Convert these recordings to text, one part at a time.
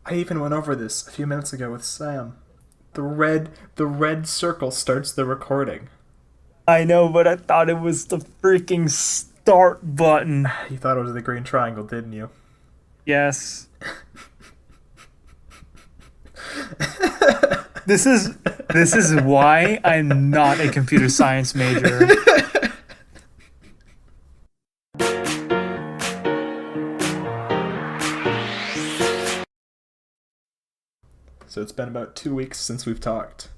I even went over this a few minutes ago with Sam. The red circle starts the recording. I know, but I thought it was the freaking start button. You thought it was the green triangle, didn't you? Yes. This is this is why I'm not a computer science major. So it's been about 2 weeks since we've talked.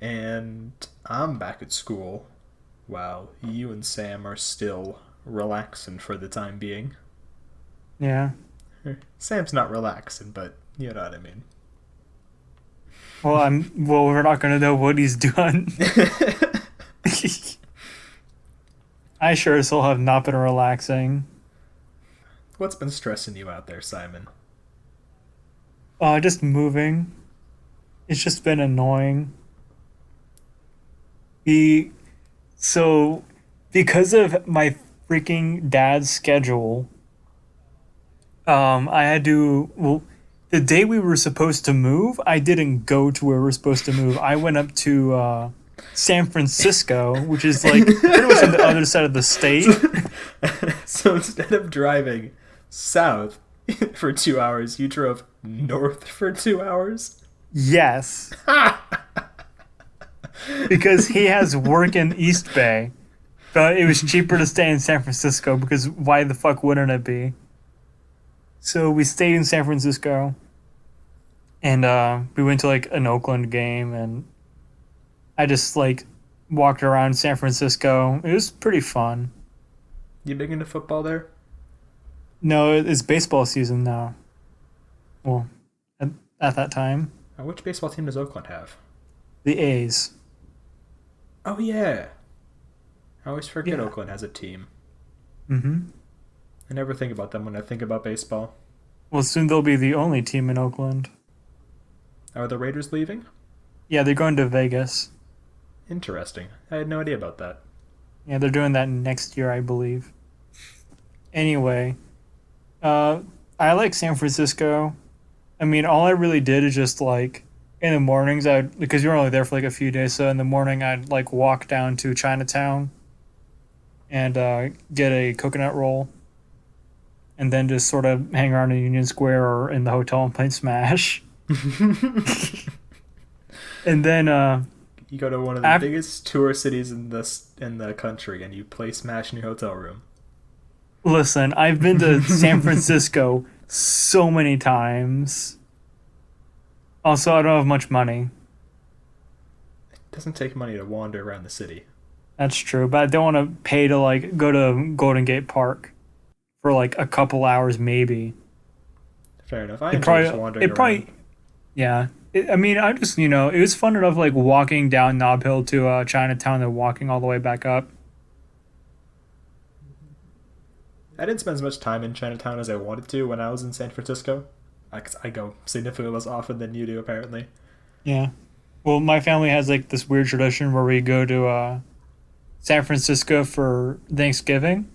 And I'm back at school while you and Sam are still relaxing for the time being. Yeah. Sam's not relaxing, but you know what I mean. Well, we're not gonna know what he's done. I sure as hell have not been relaxing. What's been stressing you out there, Simon? Just moving. It's just been annoying. He so because of my freaking dad's schedule, I had to the day we were supposed to move, I didn't go to where we were supposed to move. I went up to San Francisco, which is like pretty much on the other side of the state. So instead of driving south for 2 hours, you drove north for 2 hours? Yes, because he has work in East Bay. But it was cheaper to stay in San Francisco because why the fuck wouldn't it be? So we stayed in San Francisco, and we went to like an Oakland game, and I just like walked around San Francisco. It was pretty fun. You big into football there? No, it's baseball season now. Well, at that time, Which baseball team does Oakland have? the A's. Oh, yeah. I always forget Yeah. Oakland has a team. Mm-hmm. I never think about them when I think about baseball. Well, soon they'll be the only team in Oakland. Are the Raiders leaving? Yeah, they're going to Vegas. Interesting. I had no idea about that. Yeah, they're doing that next year, I believe. Anyway, I like San Francisco. I mean, all I really did is just like in the mornings, because you're only there for like a few days, so in the morning I'd like walk down to Chinatown and get a coconut roll, and then just sort of hang around in Union Square or in the hotel and play Smash. And then You go to one of the biggest tourist cities in the country and you play Smash in your hotel room. listen, I've been to San Francisco so many times. Also, I don't have much money. It doesn't take money to wander around the city. That's true, but I don't want to pay to like go to Golden Gate Park for like a couple hours maybe. Fair enough. I It enjoy just probably, wandering it around. probably, yeah. I mean, I just it was fun enough like walking down Nob Hill to Chinatown and walking all the way back up. I didn't spend as much time in Chinatown as I wanted to when I was in San Francisco. I go significantly less often than you do, apparently. Yeah. Well, my family has like this weird tradition where we go to San Francisco for Thanksgiving.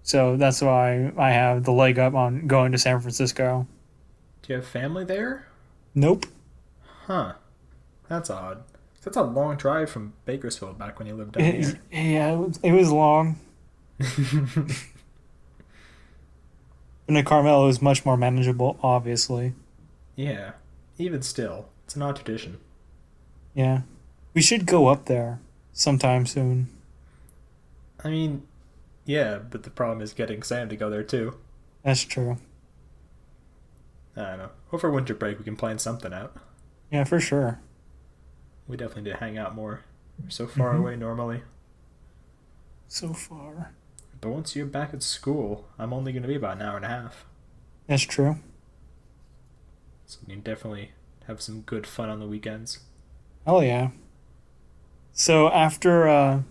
So that's why I have the leg up on going to San Francisco. Do you have family there? Nope. Huh. That's odd. That's a long drive from Bakersfield back when you lived down here. Yeah, it was long. And the Carmel is much more manageable, obviously. Yeah. Even still, it's an odd tradition. Yeah. We should go up there sometime soon. I mean, yeah, but the problem is getting Sam to go there too. That's true. I don't know. Over winter break, we can plan something out. Yeah, for sure. We definitely need to hang out more. We're so far Mhm. away normally. So far. But once you're back at school, I'm only going to be about an hour and a half. That's true. So you can definitely have some good fun on the weekends. Oh, yeah. So after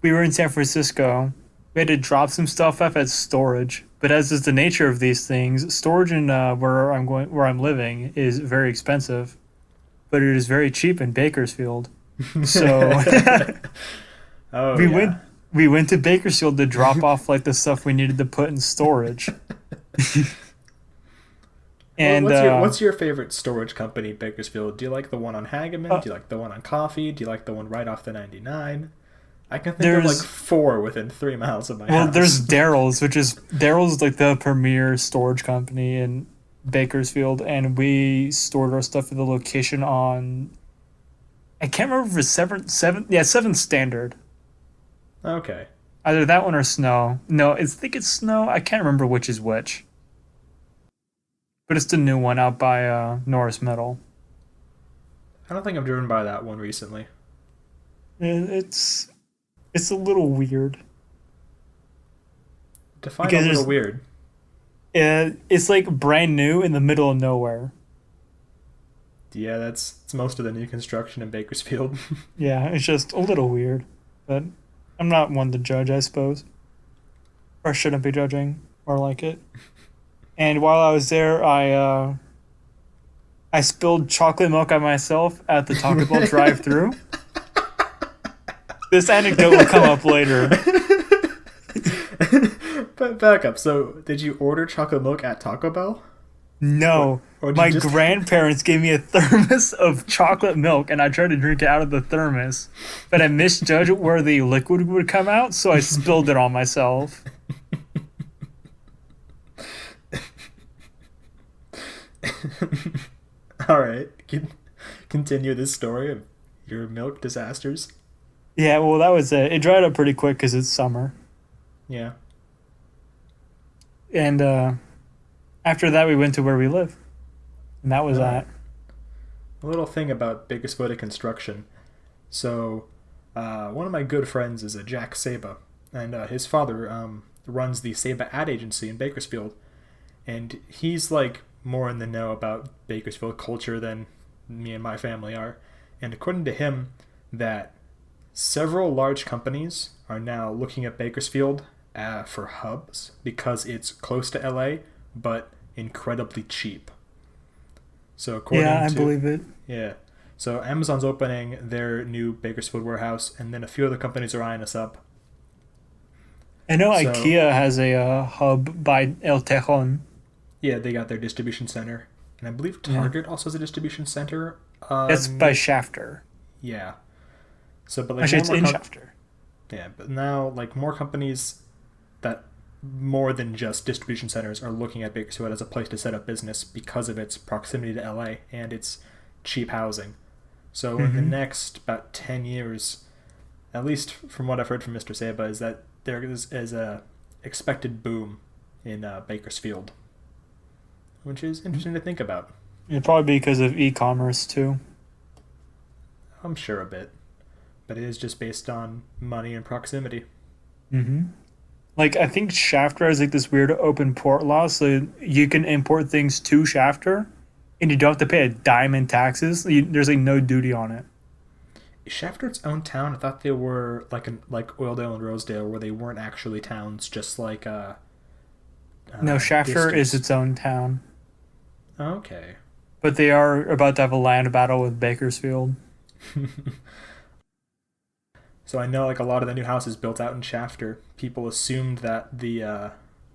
we were in San Francisco, we had to drop some stuff off at storage. But as is the nature of these things, storage in where I'm living is very expensive, but it is very cheap in Bakersfield. So Oh, we yeah. went to Bakersfield to drop off like the stuff we needed to put in storage. And What's your favorite storage company, Bakersfield? Do you like the one on Hageman? uh, Do you like the one on Coffee? Do you like the one right off the 99? I can think of like there's four within 3 miles of my there's house. Daryl's, which is Daryl's like the premier storage company in Bakersfield, and we stored our stuff at the location on I can't remember if it's seven standard. Okay. Either that one or Snow. No, I think it's Snow. I can't remember which is which, but it's the new one out by Norris Middle. I don't think I've driven by that one recently. It's a little weird Define a because little weird. it's like brand new in the middle of nowhere. Yeah, it's most of the new construction in Bakersfield. Yeah, it's just a little weird, but I'm not one to judge, I suppose, or shouldn't be judging, or like it. And while I was there, I spilled chocolate milk on myself at the Taco Bell drive-through. This anecdote will come up later. But back up. So, did you order chocolate milk at Taco Bell? No, Or did you my just grandparents gave me a thermos of chocolate milk, and I tried to drink it out of the thermos, but I misjudged where the liquid would come out, so I spilled it on myself. All right. Continue this story of your milk disasters. Yeah, well, that was it. It dried up pretty quick because it's summer, Yeah. and after that, we went to where we live, and that was All right. that. A little thing about Bakersfield construction. So, one of my good friends is a Jack Saba, and his father runs the Saba ad agency in Bakersfield, and he's like more in the know about Bakersfield culture than me and my family are. And according to him, that several large companies are now looking at Bakersfield for hubs because it's close to LA, but incredibly cheap. So Yeah, according I to believe it. yeah. So Amazon's opening their new Bakersfield warehouse, and then a few other companies are eyeing us up. I know So IKEA has a hub by El Tejon. yeah, they got their distribution center, and I believe Yeah, Target also has a distribution center. that's by Shafter. Yeah. So, but like Actually, more and it's more in Shafter. yeah, but now like more companies that more than just distribution centers are looking at Bakersfield as a place to set up business because of its proximity to LA and its cheap housing. So in the Hmm. next about 10 years, at least from what I've heard from Mr. Saba, is that is a expected boom in Bakersfield, which is interesting to think about. It'd probably be because of e-commerce too. I'm sure a bit, but it is just based on money and proximity. Hmm. Like I think Shafter has like this weird open port law, so you can import things to Shafter, and you don't have to pay a dime in taxes. There's like no duty on it. Is Shafter its own town? I thought they were like Oildale and Rosedale, where they weren't actually towns, just like No, Shafter is districts. its own town, Okay. but they are about to have a land battle with Bakersfield. So I know like a lot of the new houses built out in Shafter, people assumed that they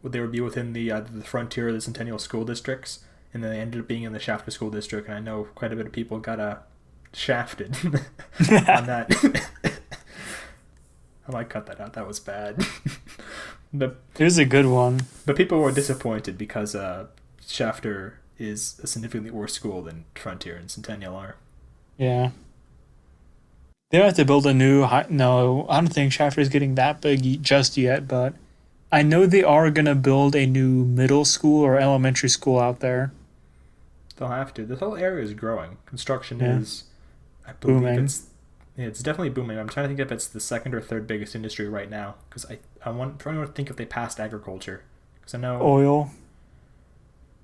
would be within the frontier of the Centennial school districts, and then they ended up being in the Shafter school district. And I know quite a bit of people got shafted on that. I might cut that out. That was bad. but It was a good one. but people were disappointed because Shafter is a significantly worse school than Frontier and Centennial are. Yeah. They don't have to build a new high. No, I don't think Shafter is getting that big just yet, but I know they are going to build a new middle school or elementary school out there. They'll have to. This whole area is growing. Construction Yeah. is, I believe Booming. it's, yeah, it's definitely booming. I'm trying to think if it's the second or third biggest industry right now because I'm trying to think if they passed agriculture because I know Oil.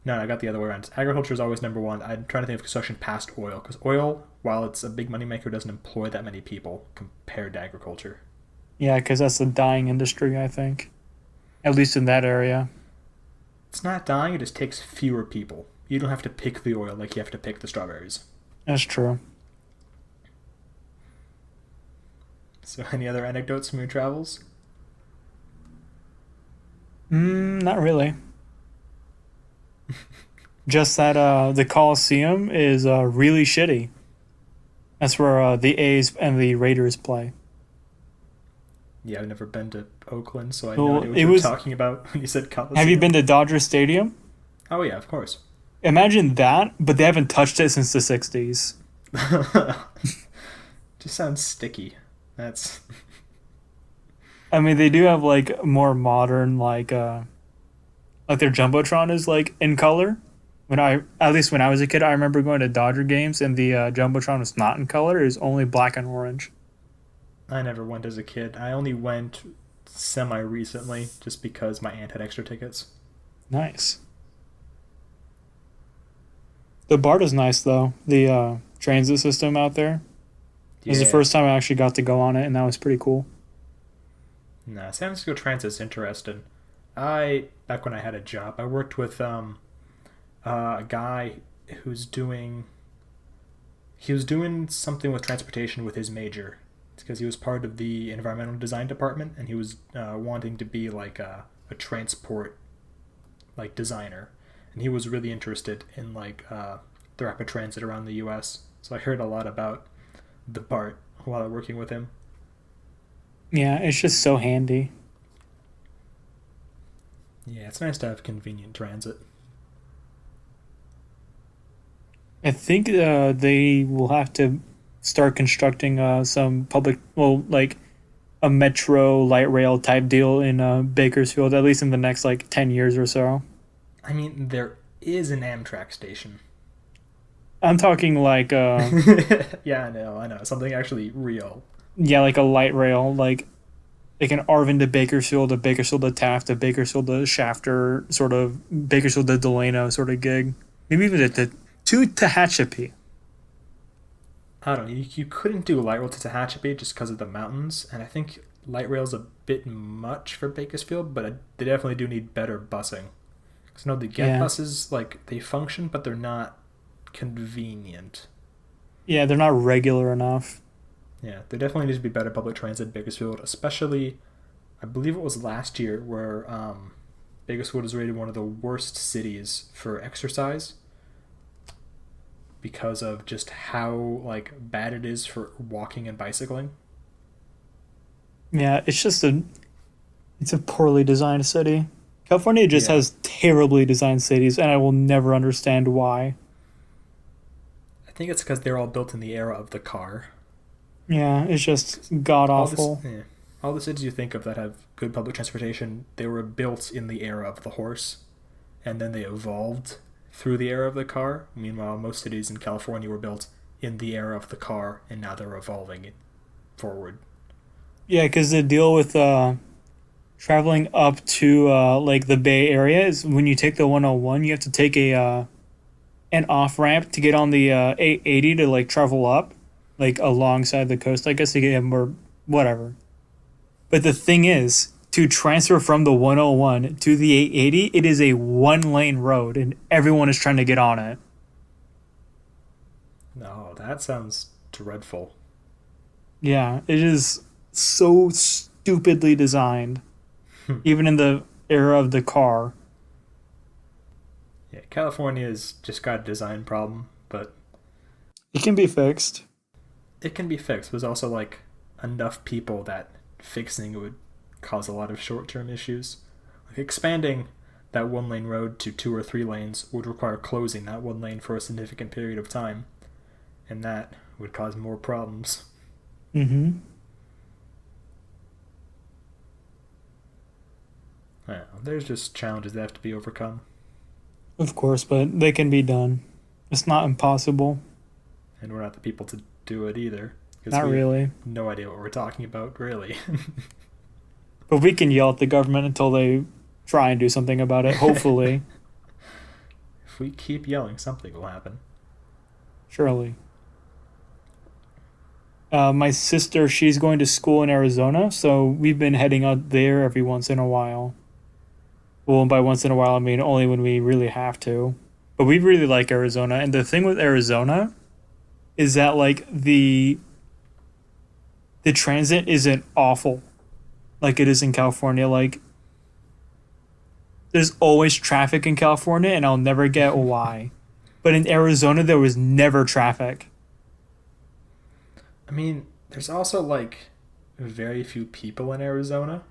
no, I got the other way around. Agriculture is always number one. I'm trying to think if construction passed oil because oil, while it's a big moneymaker, doesn't employ that many people compared to agriculture. Yeah, because that's a dying industry, I think. At least in that area. It's not dying. It just takes fewer people. You don't have to pick the oil like you have to pick the strawberries. That's true. So, any other anecdotes from your travels? Not really. Just that the Coliseum is really shitty. That's where the A's and the Raiders play. Yeah, I've never been to Oakland, so I had no Well, idea what it you were was. talking about when you said Have you been Coliseum. to Dodger Stadium? Oh yeah, of course. Imagine that, but they haven't touched it since the '60s. Just sounds sticky. That's I mean, they do have like more modern, like their jumbotron is like in color. When I, at least when I was a kid, I remember going to Dodger games and the jumbotron was not in color; it was only black and orange. I never went as a kid. I only went semi recently just because my aunt had extra tickets. Nice. The BART is nice though. The transit system out there. It was the Yeah. first time I actually got to go on it, and that was pretty cool. Nah, San Francisco Transit's interesting. I back when I had a job, I worked with a guy who's doing he was doing something with transportation with his major. It's because he was part of the environmental design department, and he was wanting to be like a transport like designer, and he was really interested in like the rapid transit around the U.S. So I heard a lot about the BART while working with him. Yeah, it's just so handy. Yeah, it's nice to have convenient transit. I think they will have to start constructing some public, well, like a metro light rail type deal in Bakersfield, at least in the next like 10 years or so. I mean, there is an Amtrak station. I'm talking like Yeah, I know. Something actually real. yeah, like a light rail, like an Arvin to Bakersfield, a Bakersfield to Taft, a Bakersfield to Shafter, sort of Bakersfield to Delano sort of gig. Maybe even to Tehachapi. I don't know. You couldn't do light rail to Tehachapi just because of the mountains, and I think light rail's a bit much for Bakersfield, but they definitely do need better busing. Because no, the get Yeah. buses like they function, but they're not convenient. Yeah, they're not regular enough. Yeah, there definitely needs to be better public transit in Bakersfield, especially I believe it was last year where Bakersfield was rated one of the worst cities for exercise because of just how like bad it is for walking and bicycling. Yeah, it's a poorly designed city. California just Yeah, has terribly designed cities, and I will never understand why. I think it's because they're all built in the era of the car. Yeah, it's just god All this, awful. yeah, all the cities you think of that have good public transportation, they were built in the era of the horse, and then they evolved through the era of the car. Meanwhile, most cities in California were built in the era of the car, and now they're evolving it forward. Yeah, because the deal with traveling up to like the Bay Area is when you take the 101, you have to take a an off ramp to get on the 880 to like travel up, like alongside the coast. I guess to get more whatever. But the thing is, to transfer from the 101 to the 880, it is a one lane road, and everyone is trying to get on it. No, that sounds dreadful. Yeah, it is so stupidly designed, even in the era of the car. Yeah, California's just got a design problem, but It can be fixed. it can be fixed. There's also like enough people that fixing it would cause a lot of short-term issues. Like expanding that one lane road to two or three lanes would require closing that one lane for a significant period of time, and that would cause more problems. Mm-hmm. I don't know, there's just challenges that have to be overcome, Of course, but they can be done. It's not impossible. and we're not the people to do it either because Not we have really. no idea what we're talking about, really. But we can yell at the government until they try and do something about it, hopefully. If we keep yelling, something will happen. Surely. My sister, she's going to school in Arizona, so we've been heading out there every once in a while. Well, and by once in a while, I mean only when we really have to. But we really like Arizona, and the thing with Arizona is that like the transit isn't awful like it is in California. Like there's always traffic in California, and I'll never get why. But in Arizona, there was never traffic. I mean, there's also like very few people in Arizona.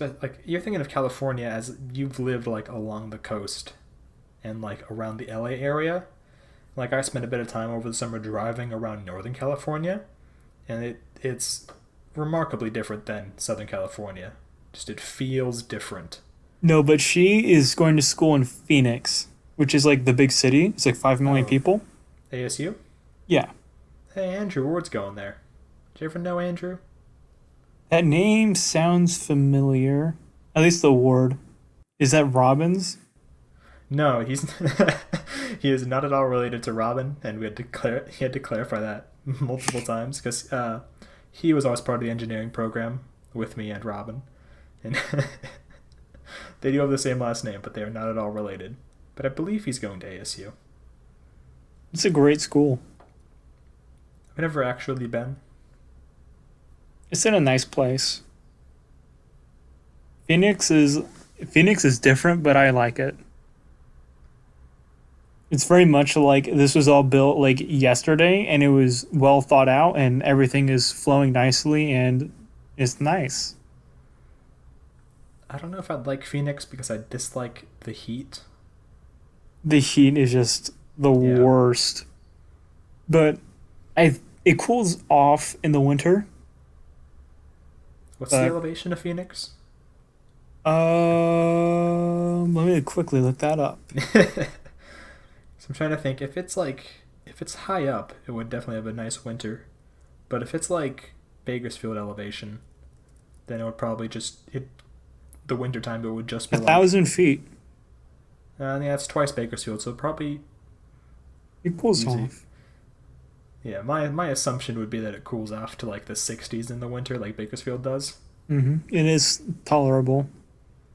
Like you're thinking of California as you've lived like along the coast and like around the LA area. Like I spent a bit of time over the summer driving around Northern California, and it's remarkably different than Southern California. Just it feels different. No, but she is going to school in Phoenix, which is like the big city. It's like 5 million Oh, people. ASU? Yeah. Hey, Andrew Ward's going there. Did you ever know Andrew? That name sounds familiar. At least the ward. Is that Robbins? No, he's he is not at all related to Robin, and he had to clarify that multiple times because he was always part of the engineering program with me and Robin, and they do have the same last name, but they are not at all related. But I believe he's going to ASU. It's a great school. I've never actually been. It's in a nice place. Phoenix is Phoenix is different, but I like it. It's very much like this was all built like yesterday and it was well thought out and everything is flowing nicely and it's nice. I don't know if I'd like Phoenix because I dislike the heat. The heat is just the Yeah. worst. But I it cools off in the winter. What's the But elevation of Phoenix? let me quickly look that up. So I'm trying to think if it's high up, it would definitely have a nice winter. But if it's like Bakersfield elevation, then it would probably just it the winter time it would just A be like 1,000 feet. yeah, it's twice Bakersfield, so probably It cools easy. off. Yeah, my assumption would be that it cools off to like the 60s in the winter like Bakersfield does. It is tolerable.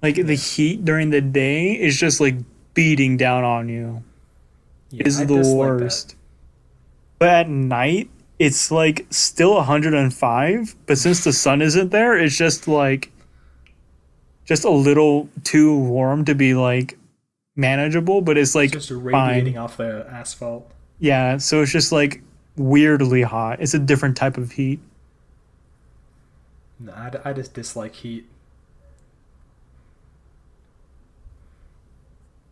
Like the Yeah. heat during the day is just like beating down on you. Yeah, Is I the dislike that. worst. But at night, it's like still 105. But since the sun isn't there, it's just like just a little too warm to be like manageable. But it's It's like just fine. radiating off the asphalt. Yeah. So it's just like weirdly hot. It's a different type of heat. No, I just dislike heat.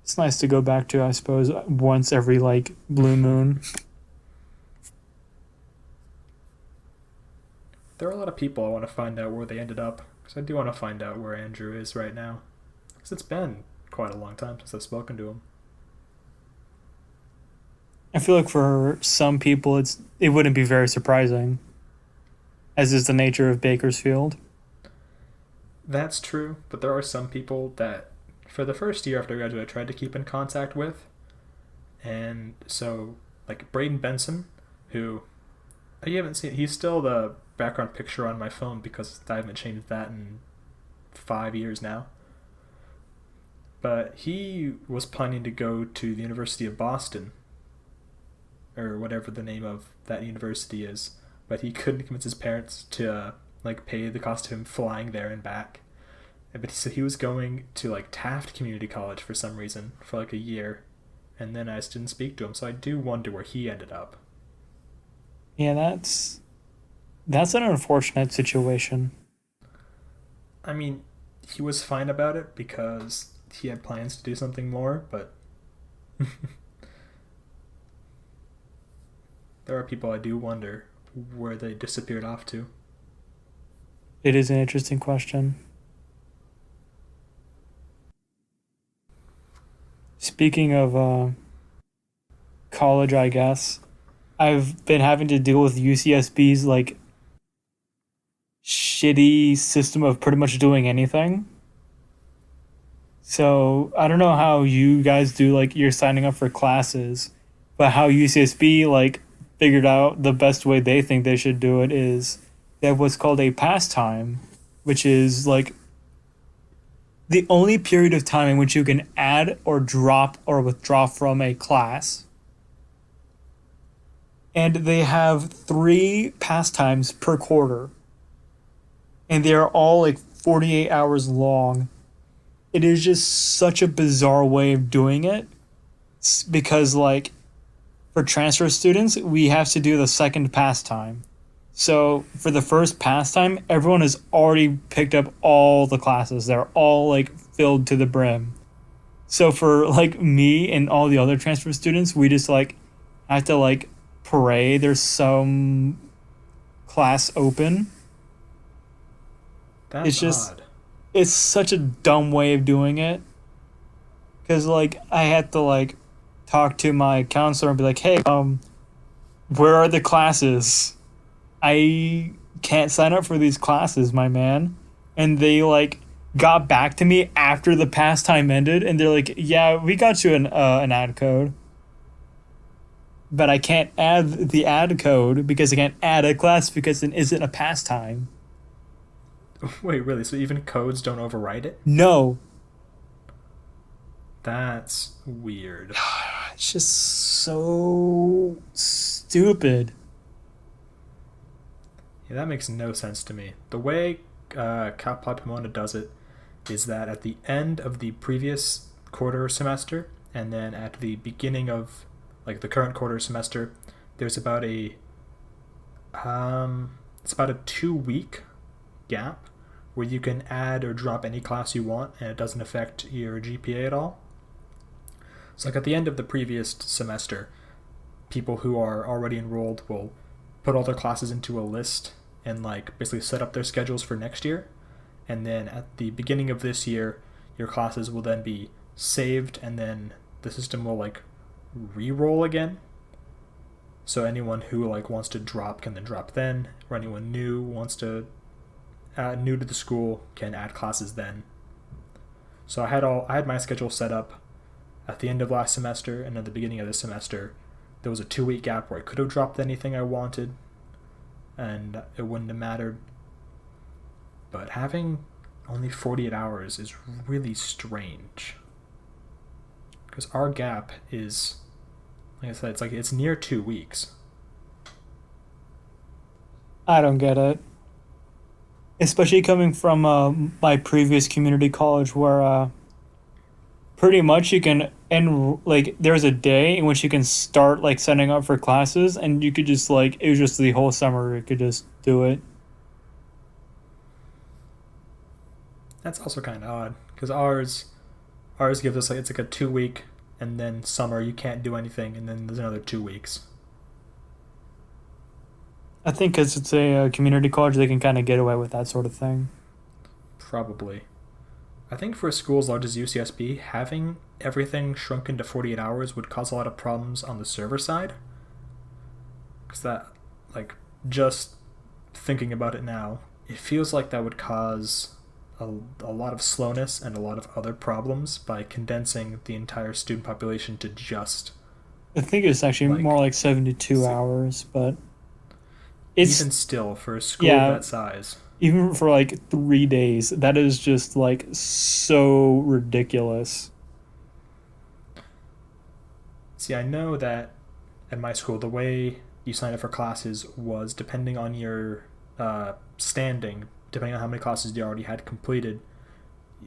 It's nice to go back to, I suppose, once every like blue moon. There are a lot of people I want to find out where they ended up because I do want to find out where Andrew is right now because it's been quite a long time since I've spoken to him. I feel like for some people, it wouldn't be very surprising, as is the nature of Bakersfield. That's true, but there are some people that for the first year after I graduated I tried to keep in contact with, and so like Braden Benson, who you haven't seen, he's still the background picture on my phone because I haven't changed that in 5 years now. But he was planning to go to the University of Boston or whatever the name of that university is, but he couldn't convince his parents to like pay the cost of him flying there and back. But so he was going to like Taft Community College for some reason for like a year, and then I just didn't speak to him. So I do wonder where he ended up. Yeah, that's an unfortunate situation. I mean, he was fine about it because he had plans to do something more, but there are people I do wonder where they disappeared off to. It is an interesting question. Speaking of college, I guess I've been having to deal with UCSB's like shitty system of pretty much doing anything. So I don't know how you guys do like you're signing up for classes, but how UCSB like figured out the best way they think they should do it is they have what's called a pastime, which is like the only period of time in which you can add or drop or withdraw from a class. And they have 3 pastimes per quarter. And they are all like 48 hours long. it is just such a bizarre way of doing it because like for transfer students, we have to do the second pastime. So for the first pastime, everyone has already picked up all the classes. They're all like filled to the brim. So for like me and all the other transfer students, we just like have to like pray there's some class open. That's It's just odd. it's such a dumb way of doing it because like I had to like talk to my counselor and be like, hey, where are the classes? I can't sign up for these classes, my man. And they like got back to me after the pastime ended, and they're like, yeah, we got you an ad code, but I can't add the ad code because I can't add a class because it isn't a pastime. Wait, really? So even codes don't override it? No, That's weird. it's just so stupid. Yeah, that makes no sense to me. The way Cal Pomona does it is that at the end of the previous quarter semester, and then at the beginning of like the current quarter semester, there's about a it's about a 2 week gap where you can add or drop any class you want, and it doesn't affect your GPA at all. So like at the end of the previous semester, people who are already enrolled will put all their classes into a list and like basically set up their schedules for next year. And then at the beginning of this year, your classes will then be saved, and then the system will like re-roll again. So anyone who like wants to drop can then drop then, or anyone new wants to new to the school can add classes then. So I had my schedule set up at the end of last semester, and at the beginning of this semester there was a 2 week gap where I could have dropped anything I wanted and it wouldn't have mattered. But having only 48 hours is really strange. Because our gap is, like I said, it's near 2 weeks. I don't get it. Especially coming from my previous community college where pretty much you can end like there's a day in which you can start like signing up for classes and you could just like it was just the whole summer you could just do it. That's also kind of odd because ours gives us like it's like a 2 week, and then summer you can't do anything, and then there's another 2 weeks. I think because it's a community college they can kind of get away with that sort of thing. Probably. I think for a school as large as UCSB, having everything shrunk into 48 hours would cause a lot of problems on the server side. Because that, like, just thinking about it now, it feels like that would cause a lot of slowness and a lot of other problems by condensing the entire student population to just, I think it's actually like, more like 72 hours, but even it's still for a school of yeah, that size. even for like 3 days, that is just like so ridiculous. See, I know that at my school, the way you sign up for classes was depending on your standing, depending on how many classes you already had completed.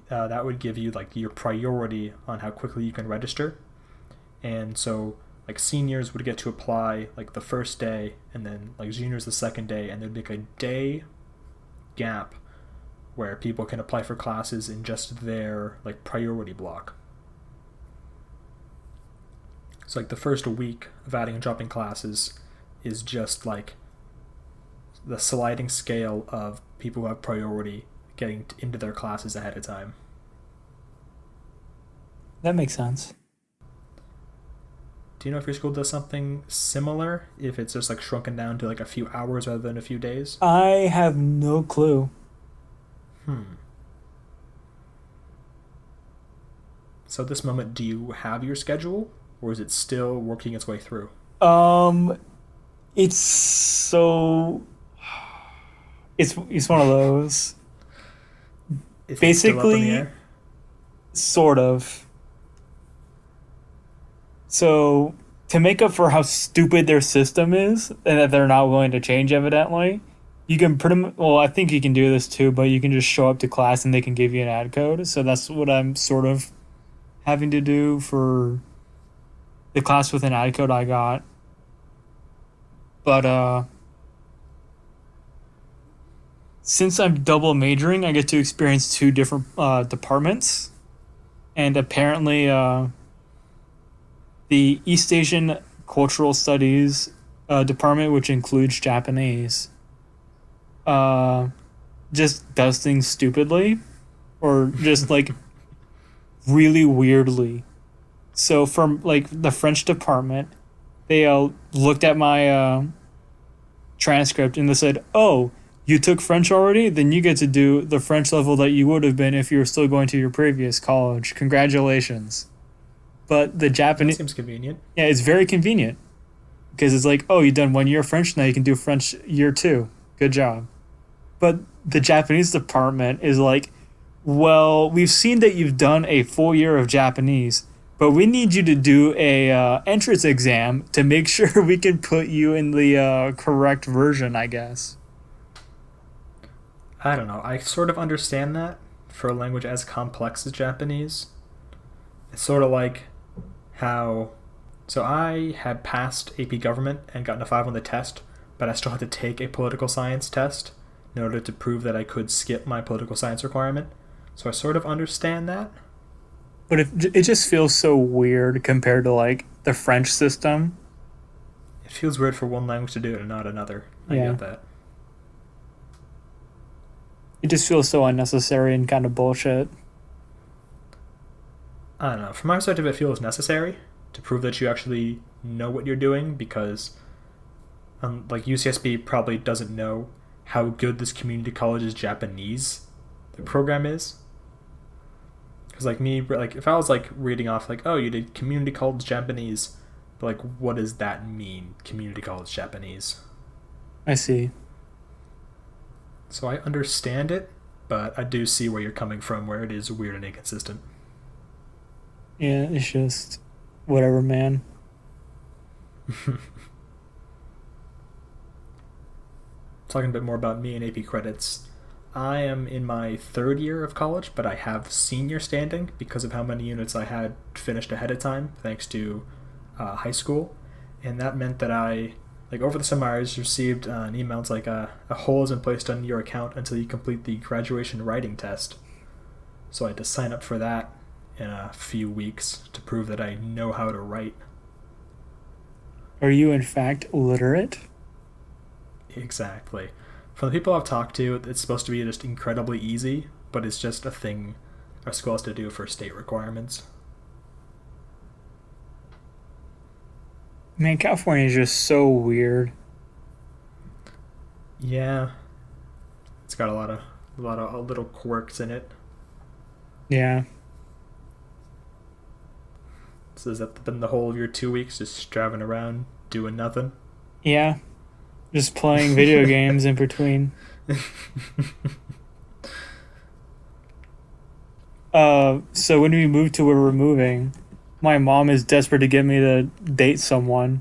That would give you like your priority on how quickly you can register. And so, like seniors would get to apply like the first day, and then like juniors the second day, and there'd be like a day gap where people can apply for classes in just their like priority block. So like the first week of adding and dropping classes is just like the sliding scale of people who have priority getting into their classes ahead of time. That makes sense. Do you know if your school does something similar? If it's just like shrunken down to like a few hours rather than a few days? I have no clue. Hmm. So at this moment, do you have your schedule, or is it still working its way through? Um, it's so it's one of those. Is it still up in the Basically, air? sort of. So to make up for how stupid their system is and that they're not willing to change, evidently, You can pretty much, well, I think you can do this too, but you can just show up to class and they can give you an ad code. So that's what I'm sort of having to do for the class with an ad code I got. But since I'm double majoring, I get to experience two different departments. And apparently, the East Asian Cultural Studies department, which includes Japanese, uh, just does things stupidly or just like really weirdly. So from like the French department, they looked at my transcript and they said, "Oh, you took French already? Then you get to do the French level that you would have been if you were still going to your previous college. Congratulations." But the That Japanese, seems convenient. yeah, it's very convenient because it's like, "Oh, you've done 1 year French, now you can do French year two. Good job." But the Japanese department is like, "Well, we've seen that you've done a full year of Japanese, but we need you to do a entrance exam to make sure we can put you in the correct version, I guess." I don't know. I sort of understand that for a language as complex as Japanese. It's sort of like how. So I had passed AP Government and gotten a 5 on the test, but I still had to take a political science test in order to prove that I could skip my political science requirement. So I sort of understand that. But it just feels so weird compared to like the French system. It feels weird for one language to do it and not another. I Yeah, get that. it just feels so unnecessary and kind of bullshit. I don't know. From my perspective, it feels necessary to prove that you actually know what you're doing because, like, UCSB probably doesn't know how good this community college's Japanese program is. Because, like, me, like, if I was, like, reading off, like, oh, you did community college Japanese, but, like, what does that mean, community college Japanese? I see. So I understand it, but I do see where you're coming from, where it is weird and inconsistent. Yeah, it's just whatever, man. Talking a bit more about me and AP credits, I am in my 3rd year of college, but I have senior standing because of how many units I had finished ahead of time, thanks to high school. And that meant that like over the summer, I received an email. It's like a hold has been placed on your account until you complete the graduation writing test. So I had to sign up for that in a few weeks to prove that I know how to write. Are you in fact literate? Exactly. From the people I've talked to, it's supposed to be just incredibly easy, but it's just a thing our school has to do for state requirements. Man, California is just so weird. Yeah, it's got a lot of little quirks in it. Yeah. So has that been the whole of your 2 weeks, just driving around doing nothing? Yeah. Just playing video games in between. So when we move to where we're moving, my mom is desperate to get me to date someone.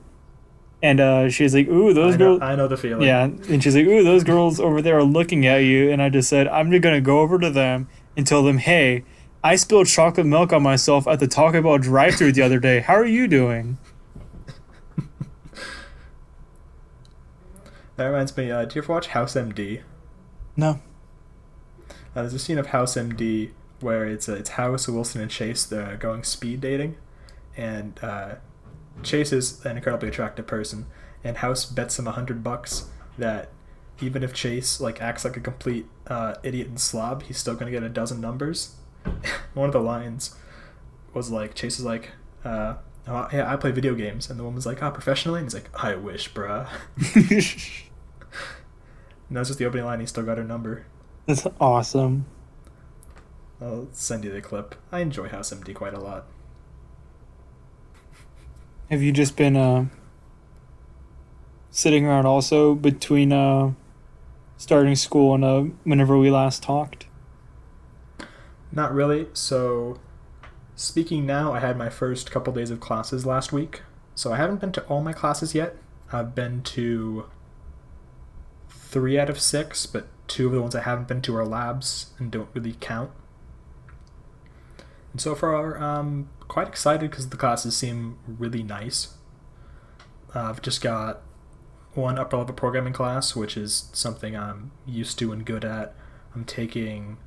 And she's like, "Ooh, those I know, girls." I know the feeling. Yeah, and she's like, "Ooh, those girls over there are looking at you." And I just said, "I'm just gonna go over to them and tell them, hey, I spilled chocolate milk on myself at the Taco Bell drive-thru the other day. How are you doing?" That reminds me. Do you ever watch House MD? No. There's a scene of House MD where it's House, Wilson, and Chase. They're going speed dating, and Chase is an incredibly attractive person, and House bets him $100 that even if Chase like acts like a complete idiot and slob, he's still gonna get a dozen numbers. One of the lines was like Chase is like, oh, "Yeah, I play video games," and the woman's like, "Oh, professionally?" And he's like, "I wish, bruh." And that's just the opening line. He still got her number. That's awesome. I'll send you the clip. I enjoy House MD quite a lot. Have you just been sitting around also between starting school and whenever we last talked? Not really. So, speaking now, I had my first couple days of classes last week. So I haven't been to all my classes yet. I've been to three out of six, but two of the ones I haven't been to are labs and don't really count. And so far, I'm quite excited because the classes seem really nice. I've just got one upper level programming class, which is something I'm used to and good at. I'm taking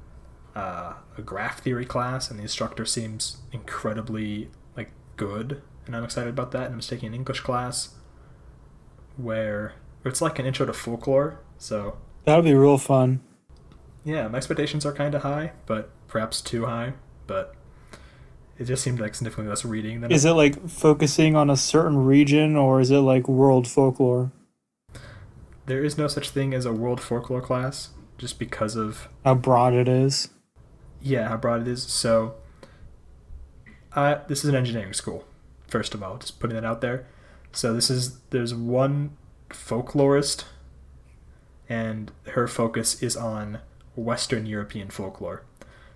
a graph theory class, and the instructor seems incredibly like good, and I'm excited about that. And I'm just taking an English class where it's like an intro to folklore. So That'll be real fun. yeah, my expectations are kind of high, but perhaps too high. But it just seemed like significantly less reading than Is it like focusing on a certain region or is it like world folklore? there is no such thing as a world folklore class, just because of How broad it is? yeah how broad it is. So this is an engineering school. First of all, just putting that out there. So there's one folklorist, and her focus is on Western European folklore.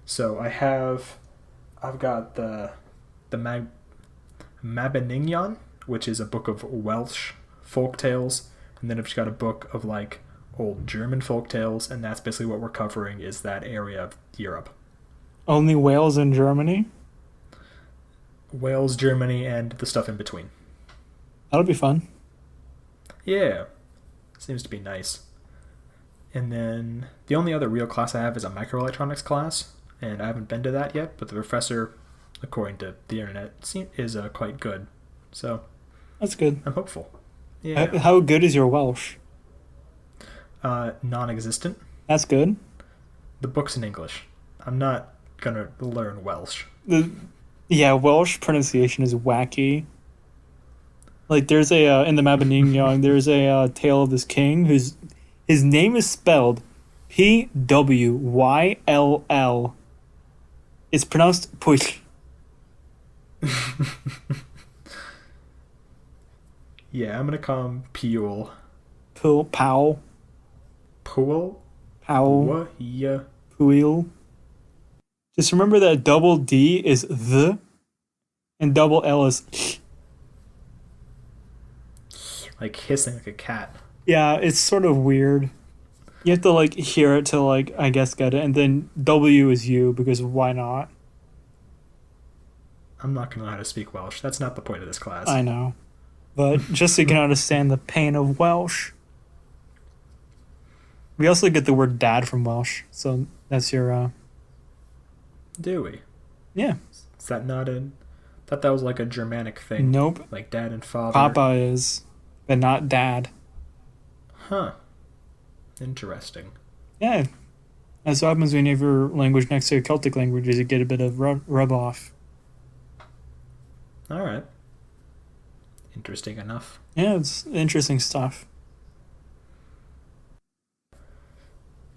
So I've got the Mabinignon, which is a book of Welsh folk tales, and then I've just got a book of like old German folk tales, and that's basically what we're covering is that area of Europe. Only Wales and Germany? Wales, Germany, and the stuff in between. That'll be fun. Yeah, seems to be nice. And then the only other real class I have is a microelectronics class, and I haven't been to that yet, but the professor, according to the internet, is quite good. So That's good. I'm hopeful. Yeah. How good is your Welsh? Non-existent. That's good. The book's in English. I'm not gonna learn Welsh. Yeah, Welsh pronunciation is wacky. Like there's a in the Mabinignon, there's a tale of this king whose his name is spelled Pwyll. It's pronounced push. Yeah, I'm gonna call him Pule. Pow. Pule? Pow. Yeah. Pwyll. Just remember that double D is the and double L is sh. Like hissing like a cat. Yeah, it's sort of weird. You have to like hear it to like I guess get it, and then W is you because why not? I'm not gonna know how to speak Welsh. That's not the point of this class. I know, but just so you can understand the pain of Welsh. We also get the word dad from Welsh, so that's your Do we? yeah. Is that not a... thought that was like a Germanic thing. Nope. Like dad and father. Papa is, but not dad. Huh. Interesting. Yeah. That's what happens when you have your language next to a Celtic language is you get a bit of rub off. Alright. Interesting enough. Yeah, it's interesting stuff.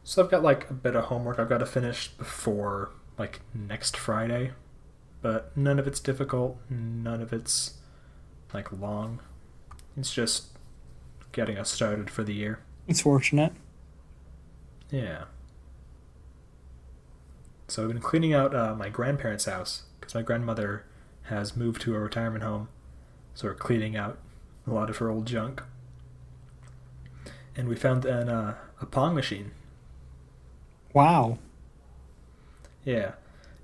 So I've got like a bit of homework I've got to finish before like next Friday. But none of it's difficult. None of it's like long. It's just getting us started for the year. It's fortunate. Yeah. So I've been cleaning out my grandparents' house because my grandmother has moved to a retirement home. So we're cleaning out a lot of her old junk. And we found a Pong machine. Wow. Yeah.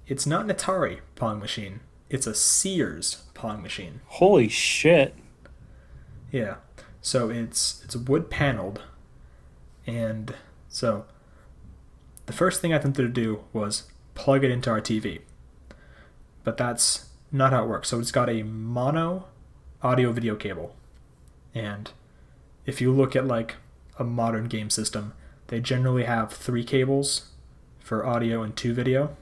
It's not an Atari Pong machine. It's a Sears Pong machine. Holy shit. Yeah. So it's wood paneled. And so the first thing I attempted to do was plug it into our TV. But that's not how it works. So it's got a mono audio video cable. And if you look at like a modern game system, they generally have 3 cables for audio and 2 video.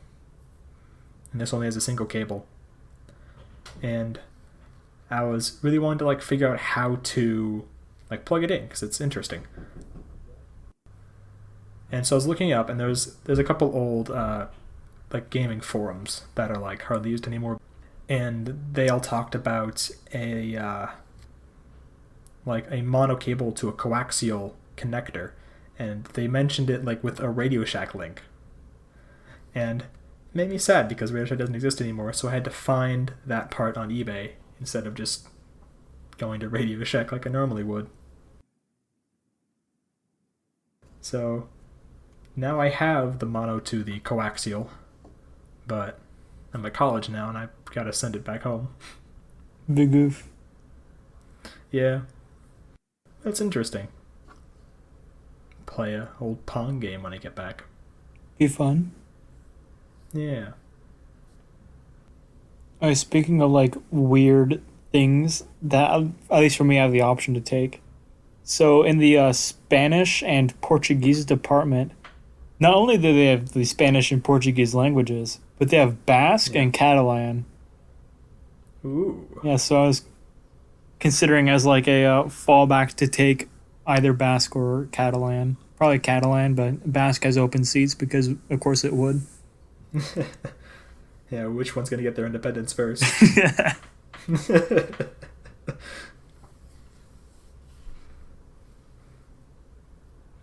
And this only has a single cable. And I was really wanting to like figure out how to like plug it in because it's interesting. And so I was looking up, and there's a couple old like gaming forums that are like hardly used anymore, and they all talked about a like a mono cable to a coaxial connector, and they mentioned it like with a Radio Shack link, and it made me sad because Radio Shack doesn't exist anymore. So I had to find that part on eBay instead of just going to Radio Shack like I normally would. So now I have the mono to the coaxial, but I'm at college now and I've got to send it back home. Big goof. Yeah, that's interesting. Play a old Pong game when I get back. Be fun. Yeah. Speaking of like weird things that, at least for me, I have the option to take. So in the Spanish and Portuguese department, not only do they have the Spanish and Portuguese languages, but they have Basque Yeah. and Catalan. Ooh. Yeah, so I was considering as like a fallback to take either Basque or Catalan. Probably Catalan, but Basque has open seats because, of course, it would. Yeah, which one's gonna get their independence first? Yeah.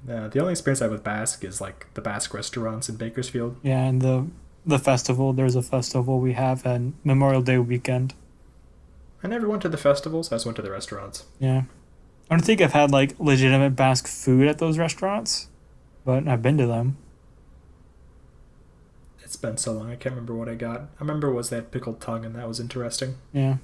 The only experience I have with Basque is like the Basque restaurants in Bakersfield. Yeah, and the festival. There's a festival we have on Memorial Day weekend. I never went to the festivals. I just went to the restaurants. Yeah, I don't think I've had like legitimate Basque food at those restaurants, but I've been to them. It's been so long. I can't remember what I got. I remember was that pickled tongue, and that was interesting. Yeah,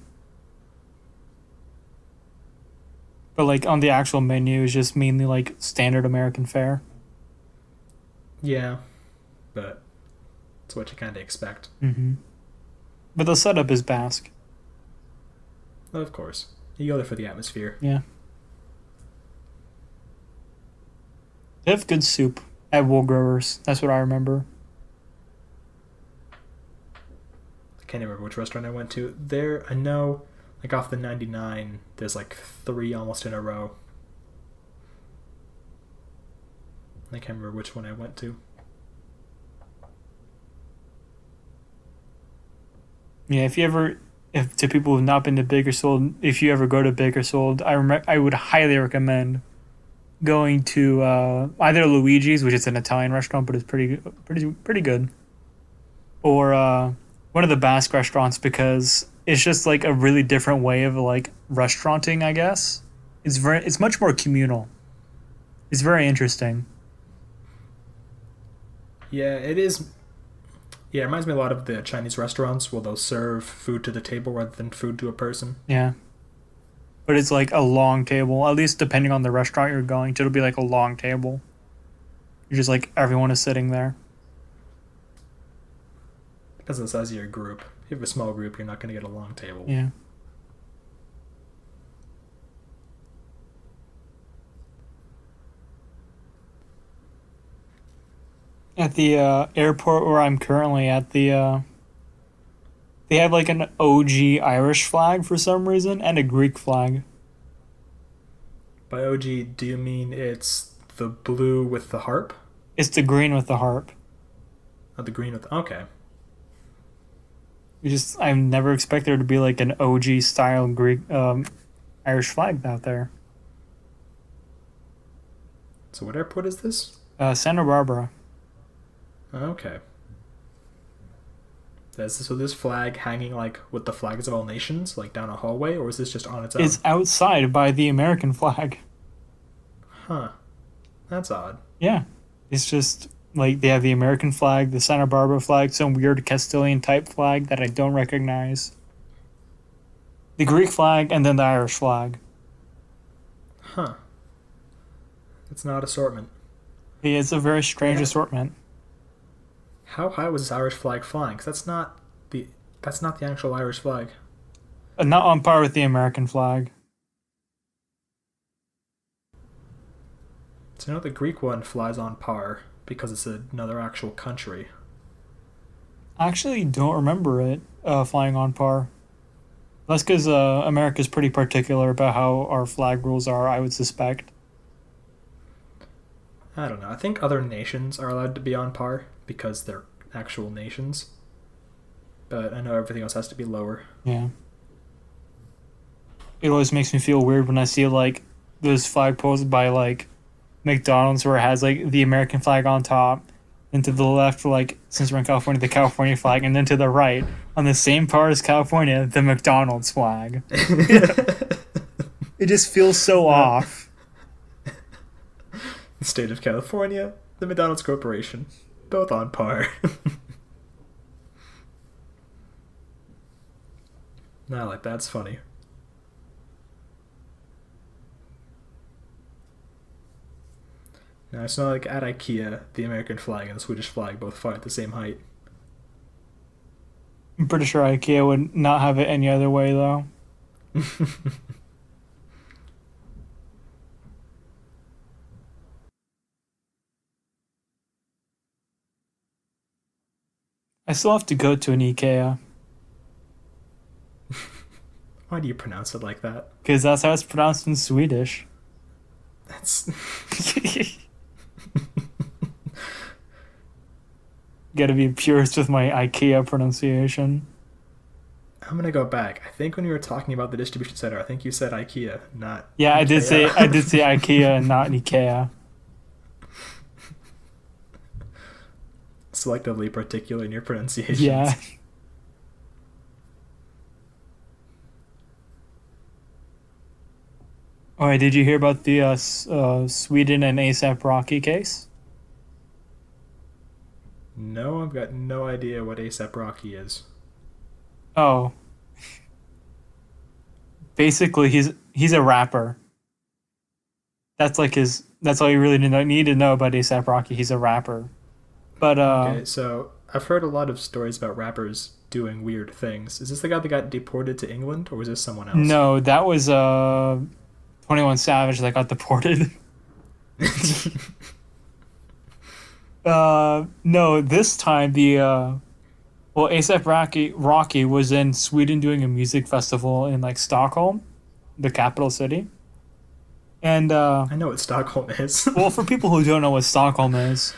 but like on the actual menu is just mainly like standard American fare. Yeah, but it's what you kind of expect. Mm-hmm. But the setup is Basque. Of course, you go there for the atmosphere. Yeah, they have good soup at Wool Growers. That's what I remember. I can't remember which restaurant I went to. There, I know, like off the 99, there's like three almost in a row. I can't remember which one I went to. Yeah, if to people who've not been to Bakersfield, if you ever go to Bakersfield, I would highly recommend going to either Luigi's, which is an Italian restaurant, but it's pretty good, or one of the Basque restaurants because it's just like a really different way of like restauranting, I guess. It's much more communal. It's very interesting. Yeah, it is. Yeah, it reminds me a lot of the Chinese restaurants where they'll serve food to the table rather than food to a person. Yeah. But it's like a long table, at least depending on the restaurant you're going to, it'll be like a long table. You're just like everyone is sitting there. Depends on the size of your group. If you have a small group, you're not going to get a long table. Yeah. At the airport where I'm currently at, they have like an OG Irish flag for some reason and a Greek flag. By OG, do you mean it's the blue with the harp? It's the green with the harp. Oh, the green with okay. I've never expected there to be like an OG style Greek Irish flag out there. So what airport is this? Santa Barbara. Okay. So this flag hanging like with the flags of all nations, like down a hallway, or is this just on its own? It's outside by the American flag. Huh. That's odd. Yeah. It's just like they have the American flag, the Santa Barbara flag, some weird Castilian type flag that I don't recognize, the Greek flag, and then the Irish flag. Huh. It's an odd assortment. Yeah, it's a very strange assortment. How high was this Irish flag flying? 'Cause that's not the actual Irish flag. Not on par with the American flag. So the Greek one flies on par because it's another actual country. I actually don't remember it flying on par. That's because America's pretty particular about how our flag rules are, I would suspect. I don't know. I think other nations are allowed to be on par because they're actual nations. But I know everything else has to be lower. Yeah. It always makes me feel weird when I see like those flag poles by like McDonald's where it has like the American flag on top, and to the left, like since we're in California, the California flag, and then to the right, on the same part as California, the McDonald's flag. It just feels so off. The state of California, the McDonald's Corporation, both on par. Not like that's funny. Now it's not like at IKEA, the American flag and the Swedish flag both fly at the same height. I'm pretty sure IKEA would not have it any other way though. I still have to go to an IKEA Why do you pronounce it like that? because that's how it's pronounced in Swedish. That's Gotta be a purist with my IKEA pronunciation. I'm gonna go back. I think when you were talking about the distribution center, I think you said IKEA, not Yeah, I IKEA. did say IKEA and not IKEA. Selectively particular in your pronunciations. Yeah. All right, did you hear about the Sweden and ASAP Rocky case? No, I've got no idea what ASAP Rocky is. Oh, basically he's a rapper. That's like his. That's all you really need to know about ASAP Rocky. He's a rapper. But Okay, so I've heard a lot of stories about rappers doing weird things. Is this the guy that got deported to England, or was this someone else? no, that was 21 Savage that got deported. No, this time well, ASAP Rocky was in Sweden doing a music festival in like Stockholm, the capital city. And I know what Stockholm is. well, for people who don't know what Stockholm is,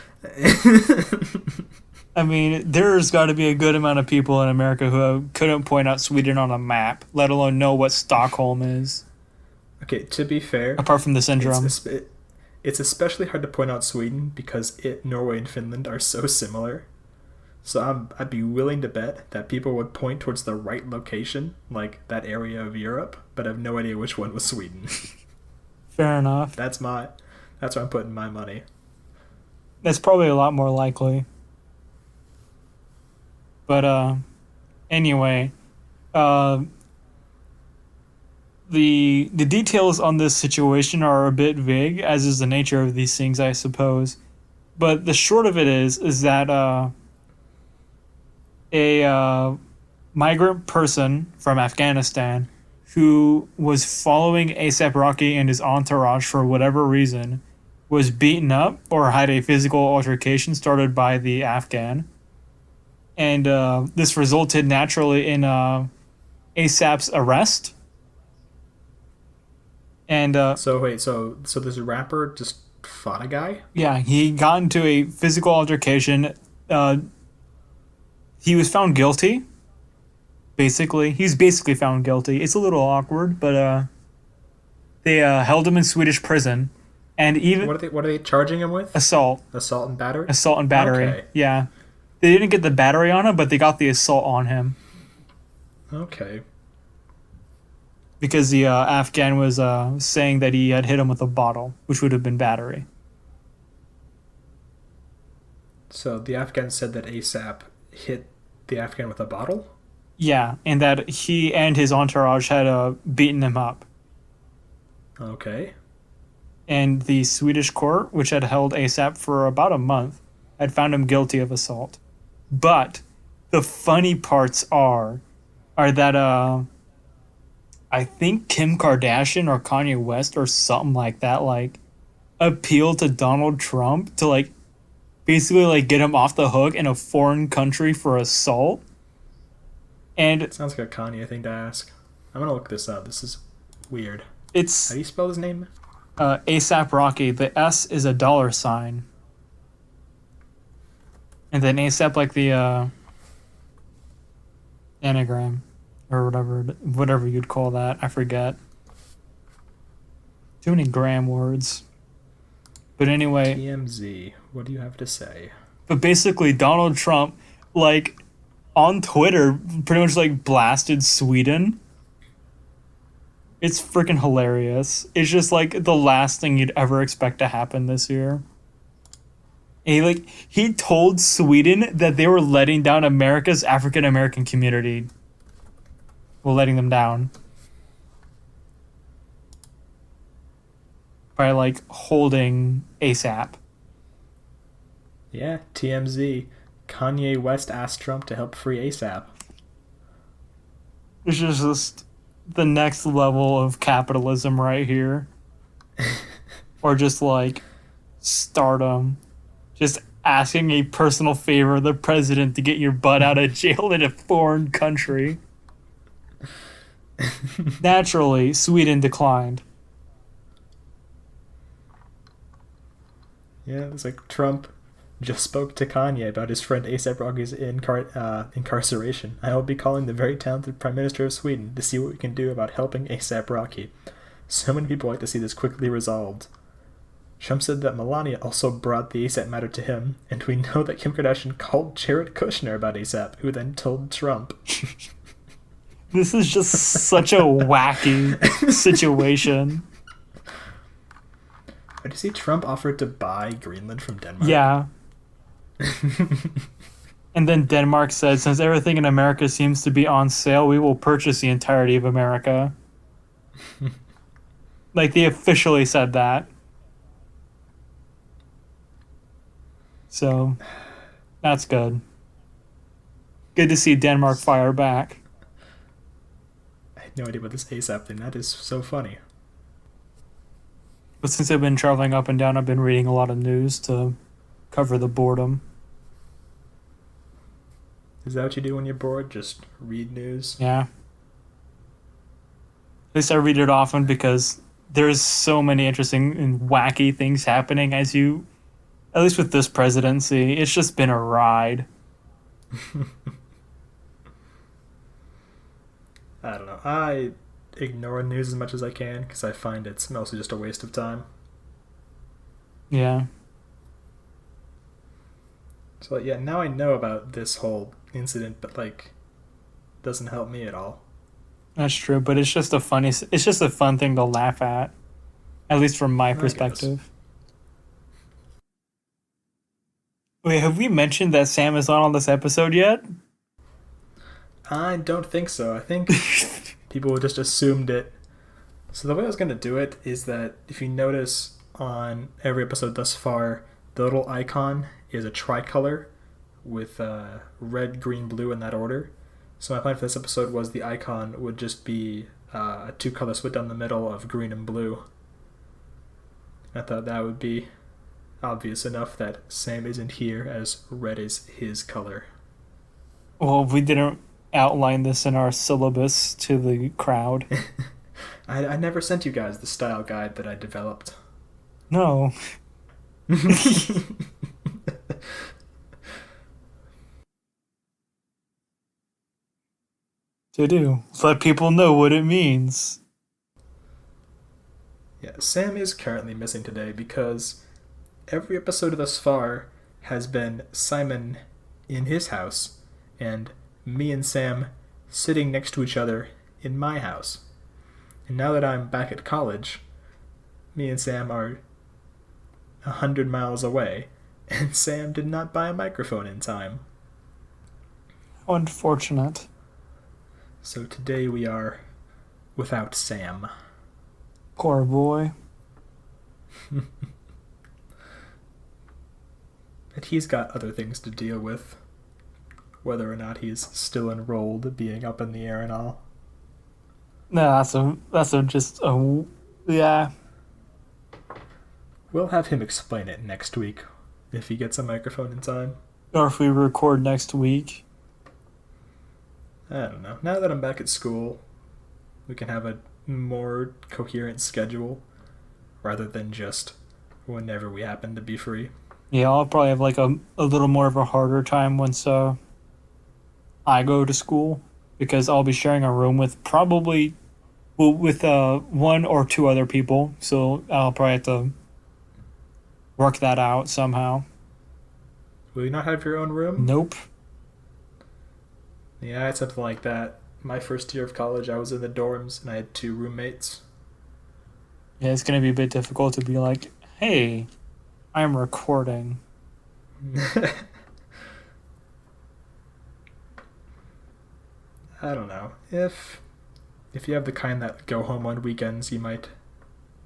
I mean, there's got to be a good amount of people in America who couldn't point out Sweden on a map, let alone know what Stockholm is, Okay, to be fair, apart from the syndrome. it's especially hard to point out Sweden because Norway and Finland are so similar. So I'd be willing to bet that people would point towards the right location, like that area of Europe, but I have no idea which one was Sweden. Fair enough. That's where I'm putting my money. That's probably a lot more likely. But anyway, uh, the details on this situation are a bit vague, as is the nature of these things, I suppose. But the short of it is that a migrant person from Afghanistan who was following ASAP Rocky and his entourage for whatever reason was beaten up or had a physical altercation started by the Afghan. And this resulted naturally in ASAP's arrest. And So wait, so this rapper just fought a guy? yeah, he got into a physical altercation. He was found guilty. Basically, he's basically found guilty. It's a little awkward, but they held him in Swedish prison, and even What are they charging him with? assault, Assault and battery? assault and battery. Okay. Yeah, they didn't get the battery on him, but they got the assault on him Okay. because the Afghan was saying that he had hit him with a bottle, which would have been battery. So the Afghan said that ASAP hit the Afghan with a bottle? Yeah, and that he and his entourage had beaten him up. Okay. And the Swedish court, which had held ASAP for about a month, had found him guilty of assault. But the funny parts are that I think Kim Kardashian or Kanye West or something like that like appealed to Donald Trump to like basically like get him off the hook in a foreign country for assault. And Sounds like a Kanye thing to ask. I'm gonna look this up. This is weird. How it's do you spell his name? ASAP Rocky. The S is a dollar sign. And then ASAP like the anagram or whatever you'd call that. I forget. Too many gram words. But anyway, TMZ. What do you have to say? but basically Donald Trump like on Twitter pretty much like blasted Sweden It's freaking hilarious. It's just like the last thing you'd ever expect to happen this year. And he told Sweden that they were letting down America's African American community. Well, letting them down by like holding ASAP. Yeah, TMZ. Kanye West asked Trump to help free ASAP. It's just the next level of capitalism right here. Or just like stardom. Just asking a personal favor of the president to get your butt out of jail in a foreign country. Naturally, Sweden declined. Yeah, it's like Trump just spoke to Kanye about his friend ASAP Rocky's incarceration. I will be calling the very talented Prime Minister of Sweden to see what we can do about helping ASAP Rocky. So many people like to see this quickly resolved. Trump said that Melania also brought the ASAP matter to him, and we know that Kim Kardashian called Jared Kushner about ASAP, who then told Trump. This is just such a wacky situation. Did you see Trump offered to buy Greenland from Denmark? Yeah. And then Denmark said, since everything in America seems to be on sale, we will purchase the entirety of America. Like, they officially said that. So, that's good. Good to see Denmark fire back. I had no idea about this ASAP thing. That is so funny. But since I've been traveling up and down, I've been reading a lot of news to cover the boredom. Is that what you do when you're bored? Just read news? Yeah. At least I read it often because there's so many interesting and wacky things happening at least with this presidency, it's just been a ride. I don't know. I ignore news as much as I can because I find it's mostly just a waste of time. Yeah. So yeah, now I know about this whole incident, but like, doesn't help me at all. That's true, but it's just a fun thing to laugh at least from my I guess. perspective. Wait, have we mentioned that Sam is not on this episode yet? I don't think so. I think people just assumed it. So the way I was gonna do it is that if you notice on every episode thus far, the little icon is a tricolor with red, green, blue in that order. So my plan for this episode was the icon would just be a two-color split down the middle of green and blue. I thought that would be obvious enough that Sam isn't here as red is his color. Well, we didn't outline this in our syllabus to the crowd. I never sent you guys the style guide that I developed. No. To do. Let people know what it means. Yeah, Sam is currently missing today because every episode thus far has been Simon in his house and me and Sam sitting next to each other in my house. And now that I'm back at college, me and Sam are 100 miles away, and Sam did not buy a microphone in time. How unfortunate. So today we are without Sam. Poor boy. But he's got other things to deal with. Whether or not he's still enrolled, being up in the air and all. No, yeah. We'll have him explain it next week if he gets a microphone in time. Or if we record next week. I don't know. Now that I'm back at school, we can have a more coherent schedule rather than just whenever we happen to be free. Yeah, I'll probably have like a little more of a harder time once I go to school because I'll be sharing a room with with one or two other people. So I'll probably have to work that out somehow. Will you not have your own room? Nope. Yeah, I had something like that My first year of college, I was in the dorms and I had two roommates. Yeah, it's gonna be a bit difficult to be like, hey, I'm recording. I don't know. If you have the kind that go home on weekends, you might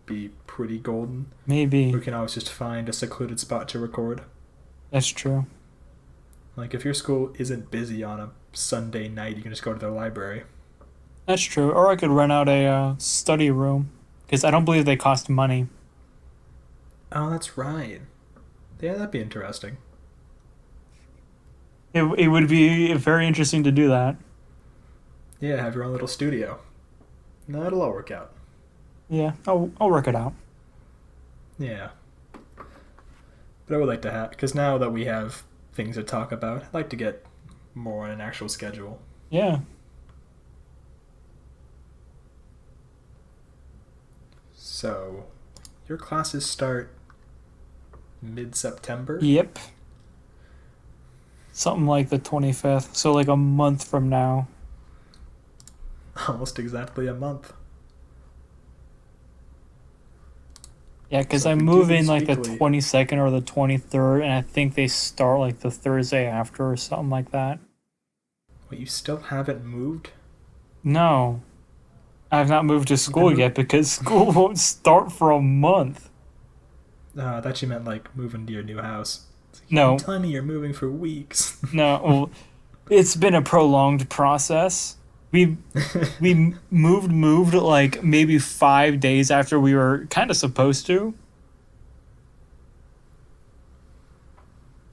be pretty golden. Maybe. We can always just find a secluded spot to record. That's true. Like if your school isn't busy on a Sunday night, you can just go to the library. That's true. Or I could rent out a study room because I don't believe they cost money. Oh, that's right. Yeah, that'd be interesting. It would be very interesting to do that. Yeah, have your own little studio. No, it'll all work out. Yeah, I'll work it out. Yeah. But I would like to have, because now that we have things to talk about, I'd like to get more on an actual schedule. Yeah. So, your classes start mid September? Yep. Something like the 25th. So like a month from now. Almost exactly a month. Yeah, because So I if we do move in these like the weekly- 22nd or the 23rd, and I think they start like the Thursday after or something like that. Wait, you still haven't moved? No, I've not moved to school moved- yet because school won't start for a month. I thought you meant like moving to your new house. No, You're telling me you're moving for weeks. no, well, it's been a prolonged process. We moved like maybe 5 days after we were kind of supposed to.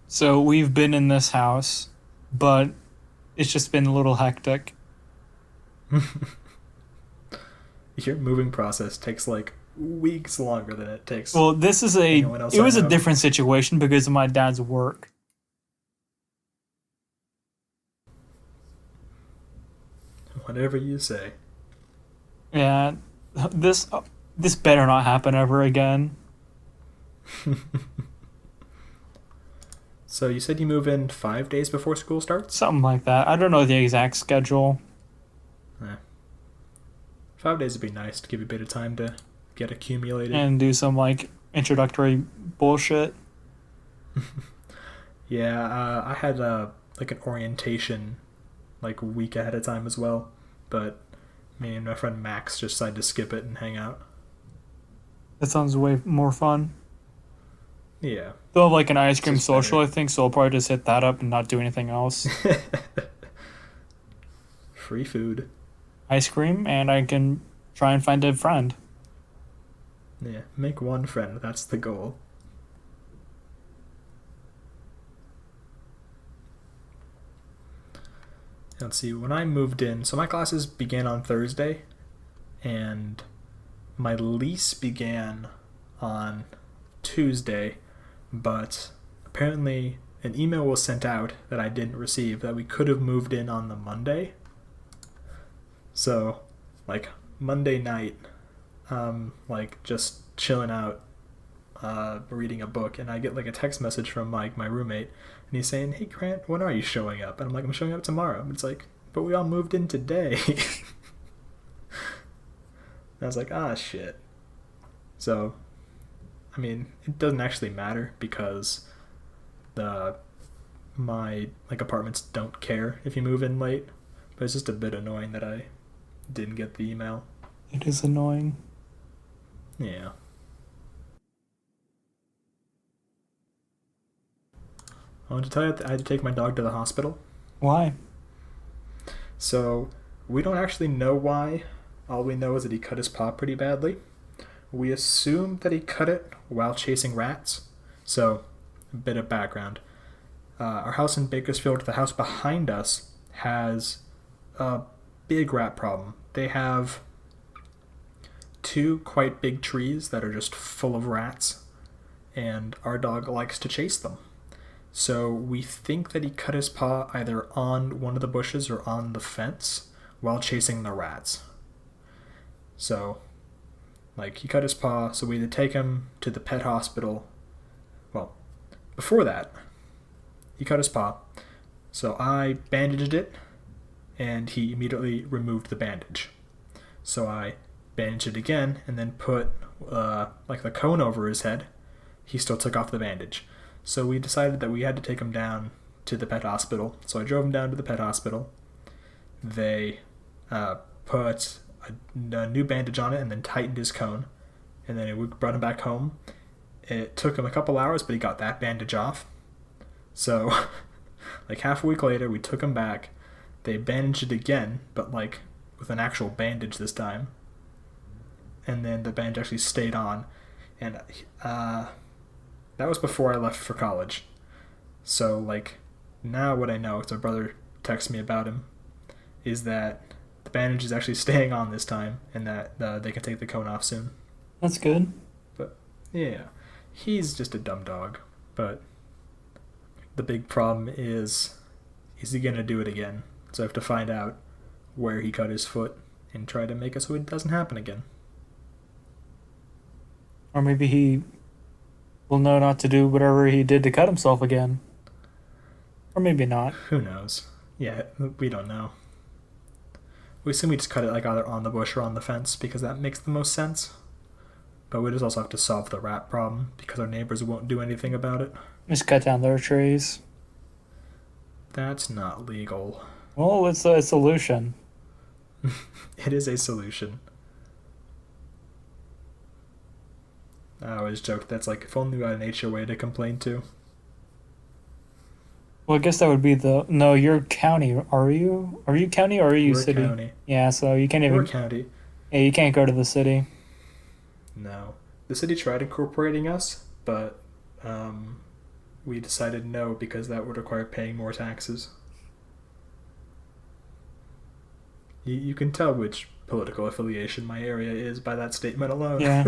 So we've been in this house, but it's just been a little hectic. Your moving process takes like weeks longer than it takes. Well, this is Anyone else it I was a know? different situation because of my dad's work. Whatever you say. Yeah, this better not happen ever again. So you said you move in 5 days before school starts? Something like that. I don't know the exact schedule. 5 days would be nice to give you a bit of time to get accumulated. And do some like introductory bullshit. Yeah, I had like an orientation like a week ahead of time as well, but me and my friend Max just decided to skip it and hang out. That sounds way more fun. Yeah. They'll have like an ice cream just social, better. I think, so I'll probably just hit that up and not do anything else. Free food. Ice cream, and I can try and find a friend. Yeah, make one friend. That's the goal. Let's see, when I moved in, so my classes began on Thursday, and my lease began on Tuesday, but apparently an email was sent out that I didn't receive that we could have moved in on the Monday. So, like, Monday night, like, just chilling out, reading a book, and I get, like, a text message from Mike, my roommate, and he's saying, "Hey, Grant, when are you showing up?" And I'm like, "I'm showing up tomorrow." And it's like, "But we all moved in today." And I was like, "Ah, shit." So, I mean, it doesn't actually matter because my like apartments don't care if you move in late, but it's just a bit annoying that I didn't get the email. It is annoying. Yeah. I want to tell you that I had to take my dog to the hospital. Why? So, we don't actually know why. All we know is that he cut his paw pretty badly. We assume that he cut it while chasing rats. So, a bit of background. Our house in Bakersfield, the house behind us, has a big rat problem. They have two quite big trees that are just full of rats, and our dog likes to chase them. So we think that he cut his paw either on one of the bushes or on the fence while chasing the rats. So, like, he cut his paw, so we had to take him to the pet hospital. Well, before that, he cut his paw, so I bandaged it and he immediately removed the bandage. So I bandaged it again and then put like the cone over his head. He still took off the bandage. So we decided that we had to take him down to the pet hospital. So I drove him down to the pet hospital. They put a new bandage on it and then tightened his cone. And then we brought him back home. It took him a couple hours, but he got that bandage off. So, like half a week later, we took him back. They bandaged it again, but like with an actual bandage this time. And then the bandage actually stayed on. And that was before I left for college. So, like, now what I know, because my brother texted me about him, is that the bandage is actually staying on this time, and that they can take the cone off soon. That's good. But, yeah, he's just a dumb dog. But the big problem is he going to do it again? So I have to find out where he cut his foot and try to make it so it doesn't happen again. Or maybe he will know not to do whatever he did to cut himself again. Or maybe not. Who knows? Yeah, we don't know. We assume we just cut it like either on the bush or on the fence because that makes the most sense. But we just also have to solve the rat problem because our neighbors won't do anything about it. Just cut down their trees. That's not legal. Well, it's a solution. It is a solution. I always joke that's like if only we had an HOA to complain to. Well, I guess that would be no. You're county, are you? Are you county or are you We're city? County. Yeah, so you can't even. We're county. Yeah, you can't go to the city. No, the city tried incorporating us, but we decided no because that would require paying more taxes. You can tell which political affiliation my area is by that statement alone. Yeah.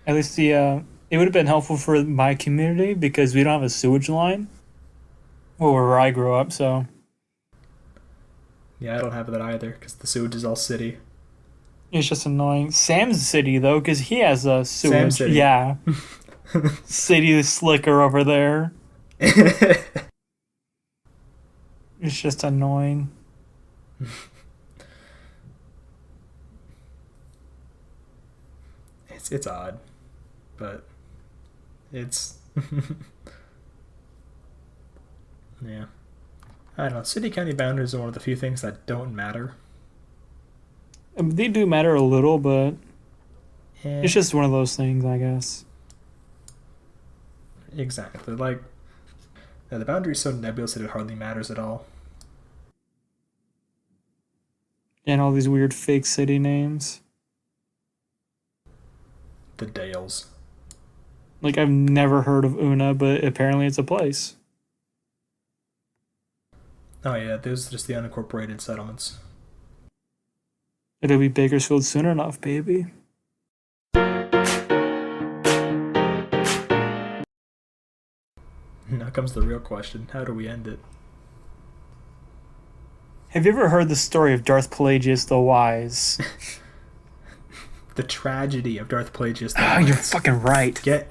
At least it would have been helpful for my community because we don't have a sewage line. Well, where I grew up, so. Yeah, I don't have that either because the sewage is all city. It's just annoying. Sam's city, though, because he has a sewage. Sam's city. Yeah. City slicker over there. It's just annoying. It's odd, but it's yeah. I don't know. City-county boundaries are one of the few things that don't matter. They do matter a little, but And it's just one of those things, I guess. exactly. Like, yeah, the boundary is so nebulous that it hardly matters at all. And all these weird fake city names. The Dales. Like, I've never heard of Una, but apparently it's a place. Oh yeah, those are just the unincorporated settlements. It'll be Bakersfield soon enough, baby. Now comes the real question. How do we end it? Have you ever heard the story of Darth Pelagius the Wise? The tragedy of Darth Plagueis. Ah, you're fucking right. Get